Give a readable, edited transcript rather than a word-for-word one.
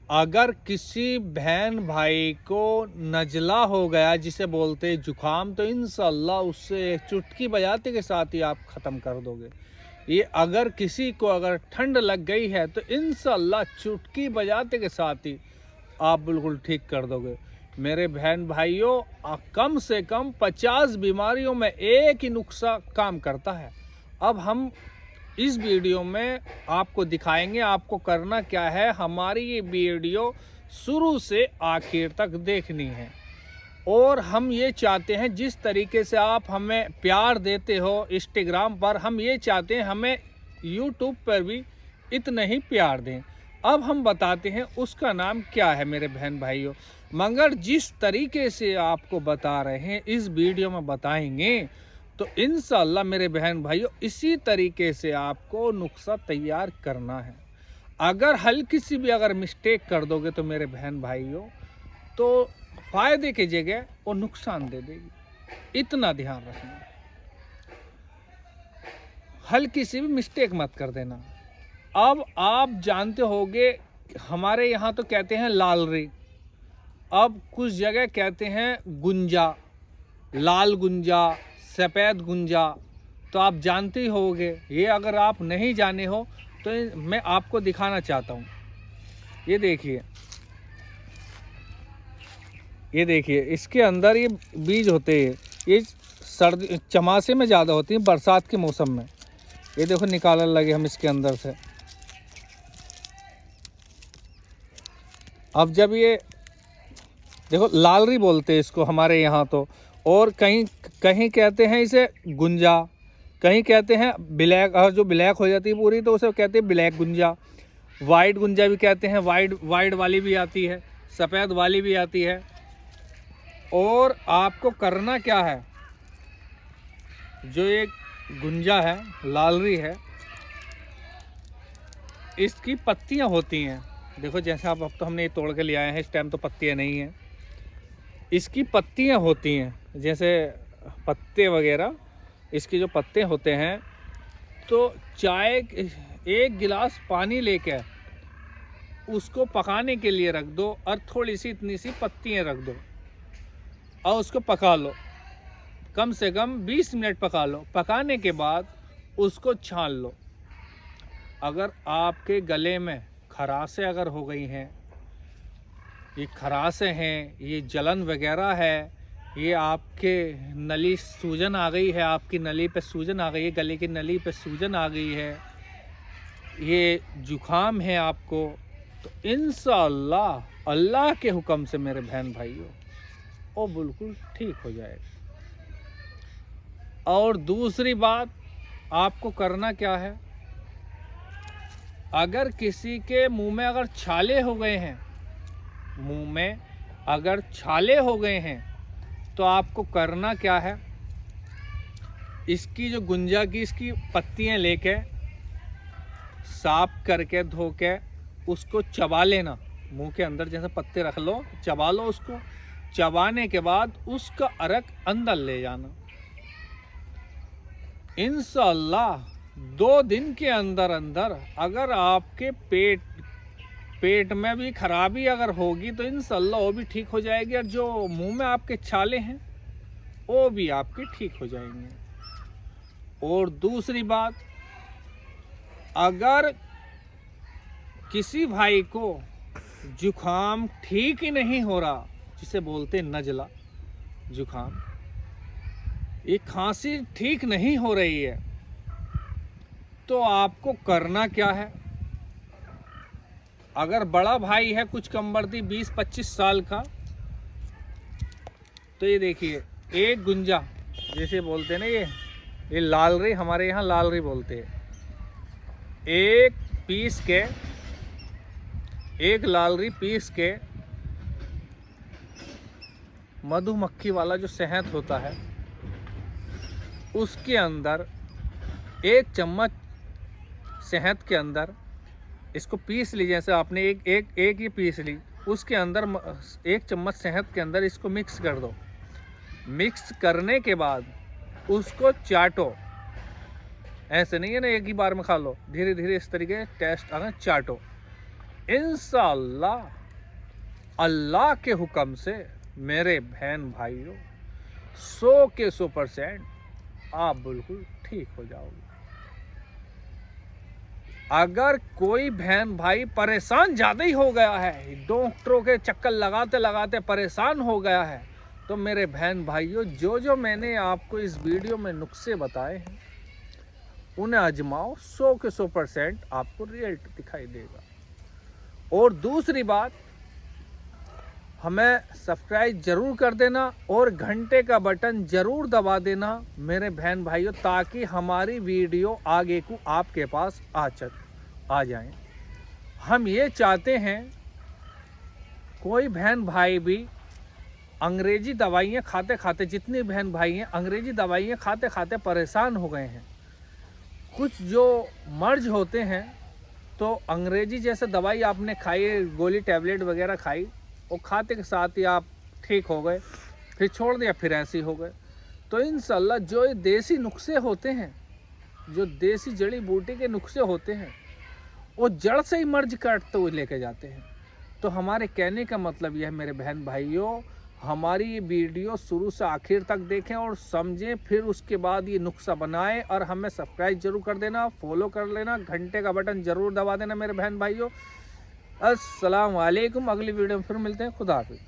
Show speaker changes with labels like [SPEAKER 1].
[SPEAKER 1] अगर किसी बहन भाई को नज़ला हो गया, जिसे बोलते हैं जुकाम, तो इंशाअल्लाह उससे एक चुटकी बजाते के साथ ही आप ख़त्म कर दोगे। ये अगर किसी को अगर ठंड लग गई है तो इंशाअल्लाह चुटकी बजाते के साथ ही आप बिल्कुल ठीक कर दोगे। मेरे बहन भाइयों, कम से कम 50 बीमारियों में एक ही नुस्खा काम करता है। अब हम इस वीडियो में आपको दिखाएंगे आपको करना क्या है। हमारी ये वीडियो शुरू से आखिर तक देखनी है और हम ये चाहते हैं जिस तरीके से आप हमें प्यार देते हो इंस्टाग्राम पर, हम ये चाहते हैं हमें यूट्यूब पर भी इतना ही प्यार दें। अब हम बताते हैं उसका नाम क्या है मेरे बहन भाइयों। मगर जिस तरीके से आपको बता रहे हैं इस वीडियो में बताएंगे तो इंशाअल्लाह मेरे बहन भाइयों इसी तरीके से आपको नुस्खा तैयार करना है। अगर हल्की सी भी अगर मिस्टेक कर दोगे तो मेरे बहन भाइयों तो फायदे की जगह वो नुकसान दे देगी। इतना ध्यान रखना, हल्की सी भी मिस्टेक मत कर देना। अब आप जानते होंगे हमारे यहाँ तो कहते हैं लालरी, अब कुछ जगह कहते हैं गुंजा, लाल गुंजा, सफ़ेद गुंजा, तो आप जानते ही होंगे। ये अगर आप नहीं जाने हो तो मैं आपको दिखाना चाहता हूँ। ये देखिए, ये देखिए, इसके अंदर ये बीज होते हैं। ये सर्दी चमासे में ज़्यादा होती हैं, बरसात के मौसम में। ये देखो निकालने लगे हम इसके अंदर से। अब जब ये देखो लालरी बोलते हैं इसको हमारे यहाँ तो, और कहीं कहीं कहते हैं इसे गुंजा, कहीं कहते हैं ब्लैक, और जो ब्लैक हो जाती है पूरी तो उसे कहते हैं ब्लैक गुंजा। वाइट गुंजा भी कहते हैं, वाइट वाली भी आती है, सफ़ेद वाली भी आती है। और आपको करना क्या है, जो एक गुंजा है, लालरी है, इसकी पत्तियां होती हैं। देखो जैसे अब तो हमने ये तोड़ के ले आए हैं, इस टाइम तो पत्तियां नहीं हैं। इसकी पत्तियां होती हैं जैसे पत्ते वगैरह, इसके जो पत्ते होते हैं, तो चाय एक गिलास पानी लेकर उसको पकाने के लिए रख दो और थोड़ी सी इतनी सी पत्तियां रख दो और उसको पका लो। कम से कम 20 मिनट पका लो। पकाने के बाद उसको छान लो। अगर आपके गले में खराशें अगर हो गई हैं, ये खराशें हैं, ये जलन वगैरह है, ये आपके नली सूजन आ गई है, आपकी नली पे सूजन आ गई है, गले की नली पे सूजन आ गई है, ये जुखाम है आपको, तो इंशाअल्लाह अल्लाह के हुक्म से मेरे बहन भाइयों वो बिल्कुल ठीक हो जाएगा। और दूसरी बात आपको करना क्या है, अगर किसी के मुंह में अगर छाले हो गए हैं, मुंह में अगर छाले हो गए हैं, तो आपको करना क्या है, इसकी जो गुंजा की इसकी पत्तियां लेके साफ करके धो के उसको चबा लेना। मुंह के अंदर जैसे पत्ते रख लो, चबा लो उसको। चबाने के बाद उसका अर्क अंदर ले जाना। इंशाअल्लाह 2 दिन के अंदर अंदर अगर आपके पेट में भी खराबी अगर होगी तो इंशाअल्लाह वो भी ठीक हो जाएगी, और जो मुंह में आपके छाले हैं वो भी आपके ठीक हो जाएंगे। और दूसरी बात, अगर किसी भाई को जुखाम ठीक ही नहीं हो रहा, जिसे बोलते हैं नज़ला जुखाम, ये खांसी ठीक नहीं हो रही है, तो आपको करना क्या है, अगर बड़ा भाई है कुछ कम वर्दी 20-25 साल का, तो ये देखिए एक गुंजा, जैसे बोलते हैं ना, ये लालरी, हमारे यहाँ लालरी बोलते हैं, एक पीस के, एक लालरी पीस के मधुमक्खी वाला जो शहद होता है उसके अंदर 1 चम्मच शहद के अंदर इसको पीस ली। जैसे आपने एक ये पीस ली, उसके अंदर 1 चम्मच शहद के अंदर इसको मिक्स कर दो। मिक्स करने के बाद उसको चाटो। ऐसे नहीं है ना एक ही बार में खा लो, धीरे धीरे इस तरीके टेस्ट अगर चाटो। इंशाअल्लाह अल्लाह के हुक्म से मेरे बहन भाइयों 100 के 100% आप बिल्कुल ठीक हो जाओगे। अगर कोई बहन भाई परेशान ज़्यादा ही हो गया है, डॉक्टरों के चक्कर लगाते लगाते परेशान हो गया है, तो मेरे बहन भाइयों जो मैंने आपको इस वीडियो में नुस्खे बताए हैं उन्हें आजमाओ, 100 के 100% आपको रिजल्ट दिखाई देगा। और दूसरी बात, हमें सब्सक्राइब जरूर कर देना और घंटे का बटन जरूर दबा देना मेरे बहन भाइयों, ताकि हमारी वीडियो आगे को आपके पास आ जाए। हम ये चाहते हैं कोई बहन भाई भी अंग्रेजी दवाइयाँ खाते खाते, जितनी बहन भाई हैं अंग्रेजी दवाइयाँ खाते खाते परेशान हो गए हैं। कुछ जो मर्ज होते हैं तो अंग्रेजी जैसे दवाई आपने खाई, गोली टैबलेट वगैरह खाई, और खाते के साथ ही आप ठीक हो गए, फिर छोड़ दिया, फिर ऐसे ही हो गए। तो इंशाल्लाह जो ये देसी नुस्खे होते हैं, जो देसी जड़ी बूटी के नुस्खे होते हैं, वो जड़ से ही मर्ज काटते हुए लेके जाते हैं। तो हमारे कहने का मतलब यह है मेरे बहन भाइयों, हमारी ये वीडियो शुरू से आखिर तक देखें और समझें, फिर उसके बाद ये नुस्खा बनाएं। और हमें सब्सक्राइब जरूर कर देना, फॉलो कर लेना, घंटे का बटन जरूर दबा देना मेरे बहन भाइयों। अस्सलाम वालेकुम। अगली वीडियो में फिर मिलते हैं। खुदा हाफिज़।